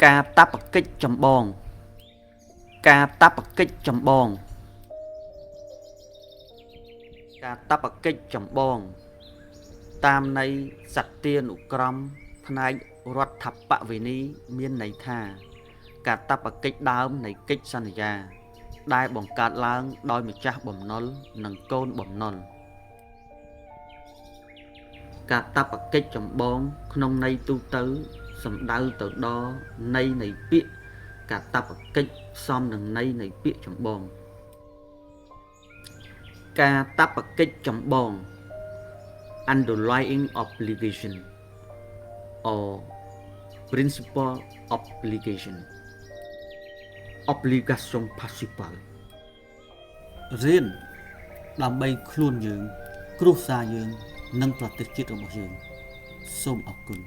ការតាបកិច្ចចម្បងការតាបកិច្ចចម្បងការតាបកិច្ចចម្បងតាមន័យសត្យានុក្រមផ្នែករដ្ឋបវេនីមានន័យថាការតាបកិច្ចដើមនៃកិច្ចសន្យាដែលបង្កើតឡើងដោយម្ចាស់បំណុលនិងកូនបំណុលការតាបកិច្ចចម្បងក្នុងន័យទូទៅសំដៅទៅដល់ន័យនៃពាក្យកាតព្វកិច្ចផ្សំនឹងន័យនៃពាក្យចម្បងការតាបកិច្ចចម្បង underlying obligation or principal obligation obligation principal រៀនដើម្បីខ្លួនយើងគ្រួសារយើងនិងប្រទេសជាតិរបស់យើងសូមអរគុណ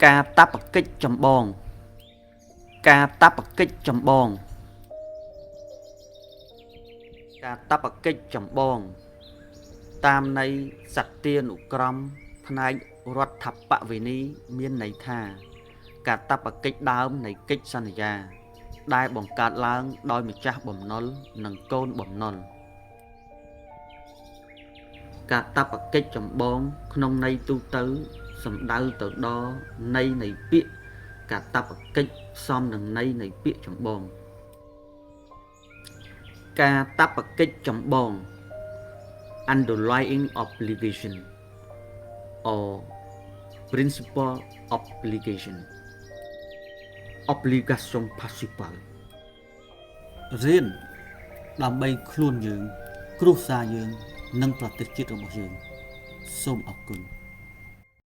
ការតាបកិច្ចចម្បងការតាបកិច្ចចម្បងការតាបកិច្ចចម្បងតាមន័យសត្យានុក្រមផ្នែករដ្ឋបវេនីមានន័យថាការតាបកិច្ចដើមនៃកិច្ចសន្យាដែលបង្កើតឡើងដោយម្ចាស់បំណុលនិងកូនបំណុលការតាបកិច្ចចម្បងក្នុងន័យទូទៅសំដៅទៅដល់ន័យនៃពាក្យកាតព្វកិច្ចផ្សំនឹងន័យនៃពាក្យចម្បងការតាបកិច្ចចម្បង underlying obligation or principal obligation obligation principal រៀនដើម្បីខ្លួនយើងគ្រួសារយើងនិងប្រទេសជាតិរបស់យើងសូមអរគុណ